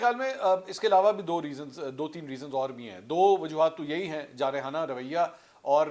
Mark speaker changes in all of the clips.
Speaker 1: خیال میں اس کے علاوہ بھی دو تین ریزنز اور بھی ہیں. دو وجوہات تو یہی ہیں، جارحانہ رویہ اور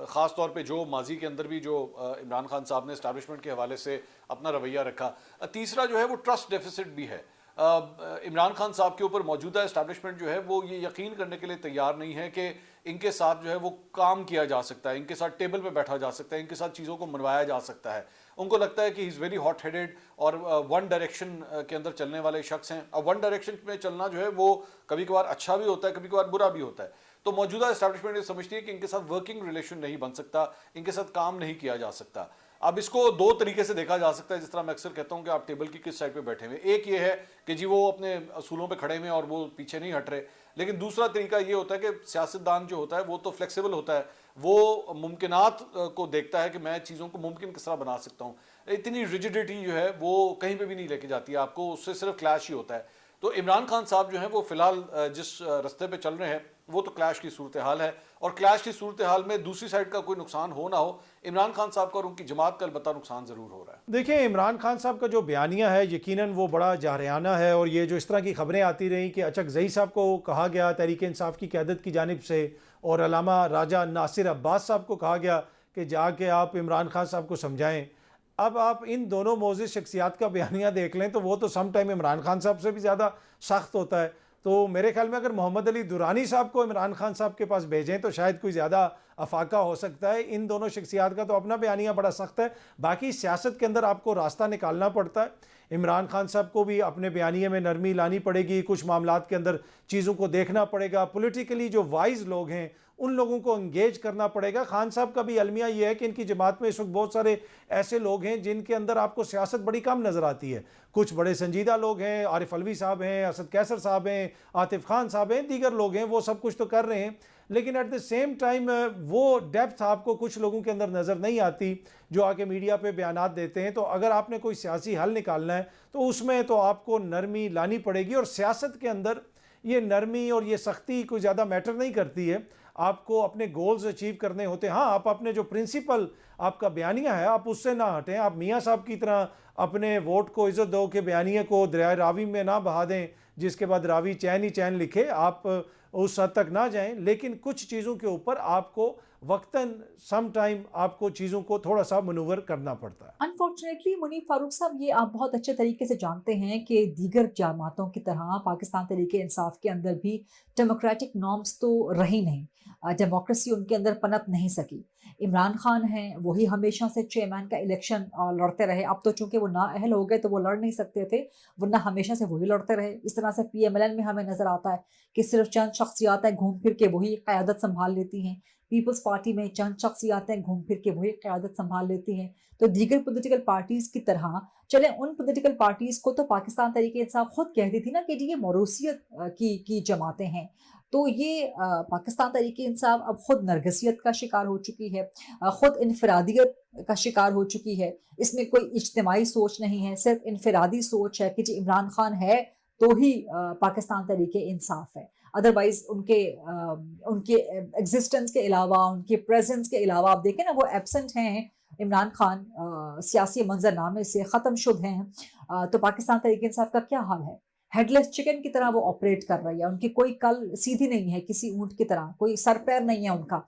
Speaker 1: خاص طور پہ جو ماضی کے اندر بھی جو عمران خان صاحب نے اسٹیبلشمنٹ کے حوالے سے اپنا رویہ رکھا. تیسرا جو ہے وہ ٹرسٹ ڈیفیسٹ بھی ہے. عمران خان صاحب کے اوپر موجودہ اسٹیبلشمنٹ جو ہے وہ یہ یقین کرنے کے لیے تیار نہیں ہے کہ ان کے ساتھ جو ہے وہ کام کیا جا سکتا ہے، ان کے ساتھ ٹیبل پہ بیٹھا جا سکتا ہے، ان کے ساتھ چیزوں کو منوایا جا سکتا ہے. ان کو لگتا ہے کہ ہی از ویری ہاٹ ہیڈڈ اور ون ڈائریکشن کے اندر چلنے والے شخص ہیں. اب ون ڈائریکشن میں چلنا جو ہے وہ کبھی کبھار اچھا بھی ہوتا ہے، کبھی کبھار برا بھی ہوتا ہے. تو موجودہ اسٹیبلشمنٹ یہ سمجھتی ہے کہ ان کے ساتھ ورکنگ ریلیشن نہیں بن سکتا، ان کے ساتھ کام نہیں کیا جا سکتا. اب اس کو دو طریقے سے دیکھا جا سکتا ہے، جس طرح میں اکثر کہتا ہوں کہ آپ ٹیبل کی کس سائڈ پہ بیٹھے ہوئے. ایک یہ ہے کہ جی وہ اپنے اصولوں پہ کھڑے ہوئے اور وہ پیچھے نہیں ہٹ رہے. لیکن دوسرا طریقہ یہ ہوتا ہے کہ سیاستدان جو ہوتا ہے وہ تو فلیکسیبل ہوتا ہے، وہ ممکنات کو دیکھتا ہے کہ میں چیزوں کو ممکن کس طرح بنا سکتا ہوں. اتنی ریجیڈیٹی جو ہے وہ کہیں پہ بھی نہیں لے کے جاتی ہے آپ کو، اس سے صرف کلیش ہی ہوتا ہے. تو عمران خان صاحب جو ہیں وہ فی الحال جس رستے پہ چل رہے ہیں وہ تو کلیش کی صورتحال ہے، اور کلیش کی صورتحال میں دوسری سائڈ کا کوئی نقصان ہو نہ ہو، عمران خان صاحب کا اور ان کی جماعت کا البتہ نقصان ضرور ہو رہا ہے.
Speaker 2: دیکھیں، عمران خان صاحب کا جو بیانیہ ہے یقیناً وہ بڑا جارحانہ ہے، اور یہ جو اس طرح کی خبریں آتی رہیں کہ اچک زئی صاحب کو کہا گیا تحریک انصاف کی قیادت کی جانب سے، اور علامہ راجہ ناصر عباس صاحب کو کہا گیا کہ جا کے آپ عمران خان صاحب کو سمجھائیں. اب آپ ان دونوں معزز شخصیات کا بیانیہ دیکھ لیں تو وہ تو سم ٹائم عمران خان صاحب سے بھی زیادہ سخت ہوتا ہے. تو میرے خیال میں اگر محمد علی درانی صاحب کو عمران خان صاحب کے پاس بھیجیں تو شاید کوئی زیادہ افاقہ ہو سکتا ہے. ان دونوں شخصیات کا تو اپنا بیانیہ بڑا سخت ہے. باقی سیاست کے اندر آپ کو راستہ نکالنا پڑتا ہے. عمران خان صاحب کو بھی اپنے بیانیے میں نرمی لانی پڑے گی، کچھ معاملات کے اندر چیزوں کو دیکھنا پڑے گا. پولیٹیکلی جو وائز لوگ ہیں ان لوگوں کو انگیج کرنا پڑے گا. خان صاحب کا بھی المیہ یہ ہے کہ ان کی جماعت میں اس وقت بہت سارے ایسے لوگ ہیں جن کے اندر آپ کو سیاست بڑی کم نظر آتی ہے. کچھ بڑے سنجیدہ لوگ ہیں، عارف علوی صاحب ہیں، اسد کیسر صاحب ہیں، عاطف خان صاحب ہیں، دیگر لوگ ہیں، وہ سب کچھ تو کر رہے ہیں. لیکن ایٹ دا سیم ٹائم وہ ڈیپتھ آپ کو کچھ لوگوں کے اندر نظر نہیں آتی جو آ کے میڈیا پہ بیانات دیتے ہیں. تو اگر آپ نے کوئی سیاسی حل نکالنا ہے تو اس میں تو آپ کو نرمی لانی پڑے گی. اور سیاست کے اندر یہ نرمی اور یہ سختی کوئی زیادہ میٹر نہیں کرتی ہے. آپ کو اپنے گولز اچیو کرنے ہوتے ہیں. ہاں، آپ اپنے جو پرنسپل آپ کا بیانیہ ہے آپ اس سے نہ ہٹیں. آپ میاں صاحب کی طرح اپنے ووٹ کو عزت دو کہ بیانیہ کو دریائے راوی میں نہ بہا دیں جس کے بعد راوی چین ہی چین لکھے. آپ اس حد تک نہ جائیں، لیکن کچھ چیزوں کے اوپر آپ کو وقتاً سم ٹائم آپ کو چیزوں کو تھوڑا سا منور کرنا پڑتا ہے.
Speaker 3: انفارچونیٹلی منیب فاروق صاحب، یہ آپ بہت اچھے طریقے سے جانتے ہیں کہ دیگر جماعتوں کی طرح پاکستان تحریک انصاف کے اندر بھی ڈیموکریٹک نارمز تو رہی نہیں. ڈیموکریسی ان کے اندر پنپ نہیں سکی. عمران خان ہیں، وہی ہمیشہ سے چیئرمین کا الیکشن لڑتے رہے. اب تو چونکہ وہ نااہل ہو گئے تو وہ لڑ نہیں سکتے تھے، ورنہ ہمیشہ سے وہی لڑتے رہے. اس طرح سے پی ایم ایل این میں ہمیں نظر آتا ہے کہ صرف چند شخصیات ہیں گھوم پھر کے وہی قیادت سنبھال لیتی ہیں. پیپلز پارٹی میں چند شخصیاتیں گھوم پھر کے وہی قیادت سنبھال لیتی ہیں. تو دیگر پولیٹیکل پارٹیز کی طرح چلیں، ان پولیٹیکل پارٹیز کو تو پاکستان تحریک انصاف خود کہتی تھی نا کہ یہ موروثیت کی جماعتیں ہیں. تو یہ پاکستان تحریک انصاف اب خود نرگسیت کا شکار ہو چکی ہے، خود انفرادیت کا شکار ہو چکی ہے. اس میں کوئی اجتماعی سوچ نہیں ہے، صرف انفرادی سوچ ہے کہ جی عمران خان ہے تو ہی پاکستان تحریک انصاف ہے. ادروائز ان کے ایگزسٹنس کے علاوہ، ان کے پریزنس کے علاوہ آپ دیکھیں نا وہ ایبسنٹ ہیں. عمران خان سیاسی منظر نامے سے ختم شد ہیں. تو پاکستان تحریک انصاف کا کیا حال ہے؟ ہیڈ لیس چکن کی طرح وہ آپریٹ کر رہی ہے. ان کی کوئی کل سیدھی نہیں ہے، کسی اونٹ کی طرح کوئی سر پیر نہیں ہے ان کا.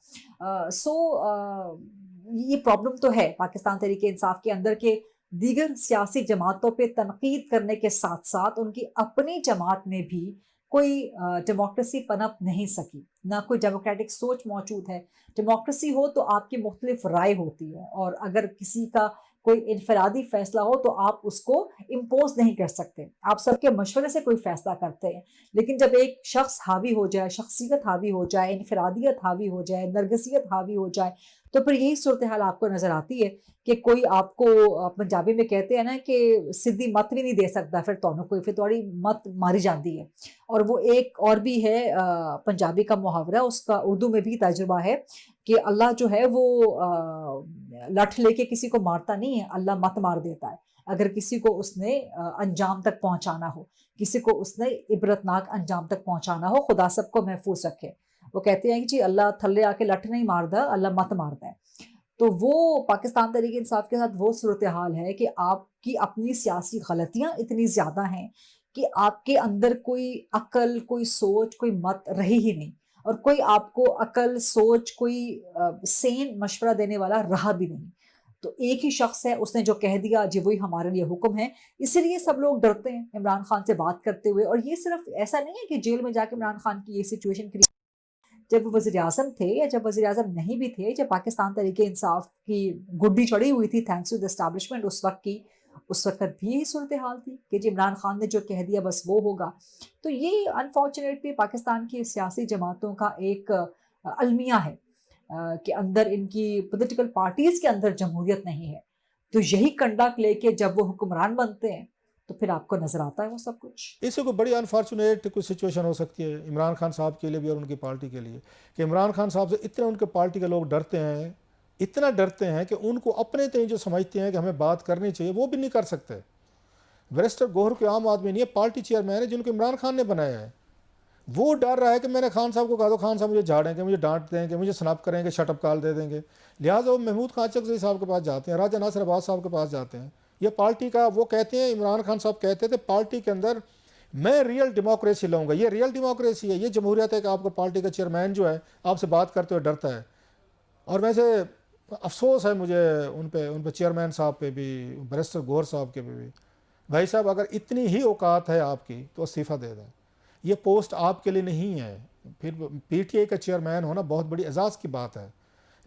Speaker 3: یہ پرابلم تو ہے پاکستان تحریک انصاف کے اندر کہ دیگر سیاسی جماعتوں پہ تنقید کرنے کے ساتھ ساتھ ان کی اپنی جماعت میں بھی کوئی ڈیموکریسی پنپ نہیں سکی، نہ کوئی ڈیموکریٹک سوچ موجود ہے. ڈیموکریسی ہو تو آپ کی مختلف رائے ہوتی ہے، اور اگر کسی کا کوئی انفرادی فیصلہ ہو تو آپ اس کو امپوز نہیں کر سکتے، آپ سب کے مشورے سے کوئی فیصلہ کرتے ہیں. لیکن جب ایک شخص حاوی ہو جائے، شخصیت حاوی ہو جائے، انفرادیت حاوی ہو جائے، نرگسیت حاوی ہو جائے، تو پھر یہی صورتحال آپ کو نظر آتی ہے کہ کوئی آپ کو پنجابی میں کہتے ہیں نا کہ سدھی مت بھی نہیں دے سکتا، پھر تھوڑی مت ماری جاتی ہے. اور وہ ایک اور بھی ہے پنجابی کا محاورہ، اس کا اردو میں بھی ترجمہ ہے کہ اللہ جو ہے وہ لٹھ لے کے کسی کو مارتا نہیں ہے، اللہ مت مار دیتا ہے. اگر کسی کو اس نے انجام تک پہنچانا ہو، کسی کو اس نے عبرتناک انجام تک پہنچانا ہو، خدا سب کو محفوظ رکھے. وہ کہتے ہیں کہ جی اللہ تھلے آ کے لٹھ نہیں ماردا، اللہ مت مارتا ہے. تو وہ پاکستان تحریک انصاف کے ساتھ وہ صورتحال ہے کہ آپ کی اپنی سیاسی غلطیاں اتنی زیادہ ہیں کہ آپ کے اندر کوئی عقل، کوئی سوچ، کوئی مت رہی ہی نہیں، اور کوئی آپ کو عقل، سوچ، کوئی سین مشورہ دینے والا رہا بھی نہیں۔ تو ایک ہی شخص ہے، اس نے جو کہہ دیا جی وہی ہمارے لیے حکم ہے، اسی لیے سب لوگ ڈرتے ہیں عمران خان سے بات کرتے ہوئے۔ اور یہ صرف ایسا نہیں ہے کہ جیل میں جا کے عمران خان کی یہ سچویشن کریٹ، جب وہ وزیر اعظم تھے یا جب وزیر اعظم نہیں بھی تھے، جب پاکستان تحریک انصاف کی گڈی چڑھی ہوئی تھی تھینکس ٹو دی اسٹیبلشمنٹ اس وقت کی، اس وقت بھی یہی صورتحال تھی کہ جی عمران خان نے جو کہہ دیا بس وہ ہوگا۔ تو یہ انفارچونیٹلی پاکستان کی سیاسی جماعتوں کا ایک المیہ ہے کہ اندر ان کی پولیٹیکل پارٹیز کے اندر جمہوریت نہیں ہے۔ تو یہی کنڈک لے کے جب وہ حکمران بنتے ہیں تو پھر آپ کو نظر آتا ہے وہ سب کچھ۔
Speaker 2: اس سے کوئی بڑی انفارچونیٹ کوئی سچویشن ہو سکتی ہے عمران خان صاحب کے لیے بھی اور ان کی پارٹی کے لیے، کہ عمران خان صاحب سے اتنے ان کے پارٹی کے لوگ ڈرتے ہیں، اتنا ڈرتے ہیں کہ ان کو اپنے تئیں جو سمجھتے ہیں کہ ہمیں بات کرنی چاہیے وہ بھی نہیں کر سکتے۔ بیرسٹر گوہر کوئی عام آدمی نہیں ہے، پارٹی چیئرمین ہے جن کو عمران خان نے بنایا ہے۔ وہ ڈر رہا ہے کہ میں نے خان صاحب کو کہا تو خان صاحب مجھے جھاڑیں گے، مجھے ڈانٹ دیں گے، مجھے سنپ کریں گے، شٹ اپ کال دے دیں گے، لہٰذا وہ محمود خان اچکزئی صاحب کے پاس جاتے ہیں، راجہ ناصر عباس صاحب کے پاس جاتے ہیں۔ یہ پارٹی کا وہ کہتے ہیں، عمران خان صاحب کہتے تھے پارٹی کے اندر میں ریئل ڈیموکریسی لاؤں گا، یہ ریئل ڈیموکریسی ہے، یہ جمہوریت ہے کہ آپ کو پارٹی کا چیئرمین جو ہے آپ سے بات کرتے ہوئے ڈرتا ہے۔ اور ویسے افسوس ہے مجھے ان پہ چیئرمین صاحب پہ بھی، بیرسٹر گوہر صاحب کے بھی۔ بھائی صاحب اگر اتنی ہی اوقات ہے آپ کی تو استعفیٰ دے دیں، یہ پوسٹ آپ کے لیے نہیں ہے۔ پھر پی ٹی آئی کا چیئرمین ہونا بہت بڑی اعزاز کی بات ہے،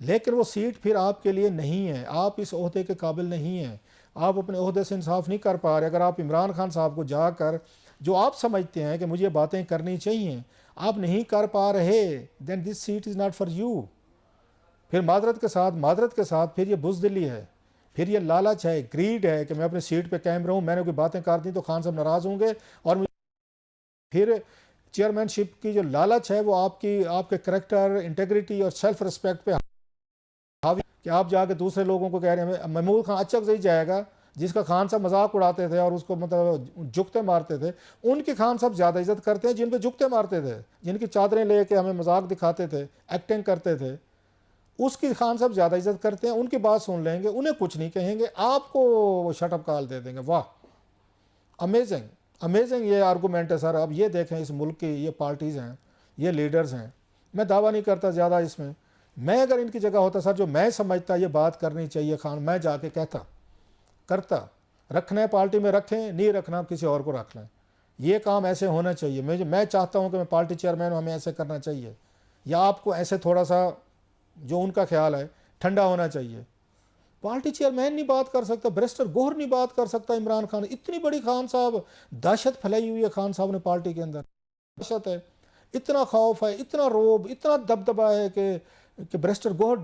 Speaker 2: لیکن وہ سیٹ پھر آپ کے لیے نہیں ہے، آپ اس عہدے کے قابل نہیں ہیں، آپ اپنے عہدے سے انصاف نہیں کر پا رہے۔ اگر آپ عمران خان صاحب کو جا کر جو آپ سمجھتے ہیں کہ مجھے یہ باتیں کرنی چاہیے آپ نہیں کر پا رہے، then this seat is not for you. پھر معذرت کے ساتھ پھر یہ بزدلی ہے، پھر یہ لالچ ہے، گریڈ ہے کہ میں اپنے سیٹ پہ قائم رہوں، میں نے کوئی باتیں کر دی تو خان صاحب ناراض ہوں گے، اور پھر چیئرمین شپ کی جو لالچ ہے وہ آپ کے کریکٹر، انٹیگریٹی اور سیلف رسپیکٹ پہ حاوی، کہ آپ جا کے دوسرے لوگوں کو کہہ رہے ہیں محمود خان اچکزئی جائے گا جس کا خان صاحب مذاق اڑاتے تھے اور اس کو مطلب جھکتے مارتے تھے، ان کی خان صاحب زیادہ عزت کرتے ہیں جن پہ جھکتے مارتے تھے، جن کی چادریں لے کے ہمیں مذاق دکھاتے تھے، ایکٹنگ کرتے تھے، اس کی خان صاحب زیادہ عزت کرتے ہیں، ان کی بات سن لیں گے، انہیں کچھ نہیں کہیں گے، آپ کو وہ شٹ اپ کال دے دیں گے۔ واہ، امیزنگ یہ آرگومنٹ ہے سر۔ اب یہ دیکھیں اس ملک کی یہ پارٹیز ہیں، یہ لیڈرز ہیں، میں دعویٰ نہیں کرتا زیادہ اس میں اگر ان کی جگہ ہوتا سر، جو میں سمجھتا یہ بات کرنی چاہیے خان، میں جا کے کرتا، رکھنا ہے پارٹی میں رکھیں، نہیں رکھنا کسی اور کو رکھ لیں، یہ کام ایسے ہونا چاہیے۔ میں چاہتا ہوں کہ میں پارٹی چیئرمین ہوں، ہمیں ایسے کرنا چاہیے، یا آپ کو ایسے تھوڑا سا جو ان کا خیال ہے ٹھنڈا ہونا چاہیے۔ پارٹی چیئرمین نہیں بات کر سکتا، بیرسٹر گوہر نہیں بات کر سکتا، عمران خان اتنی بڑی خان صاحب دہشت پھیلائی ہوئی ہے خان صاحب نے پارٹی کے اندر، دہشت ہے، اتنا خوف ہے، اتنا روب، اتنا دبدبا ہے کہ بیرسٹر گوہر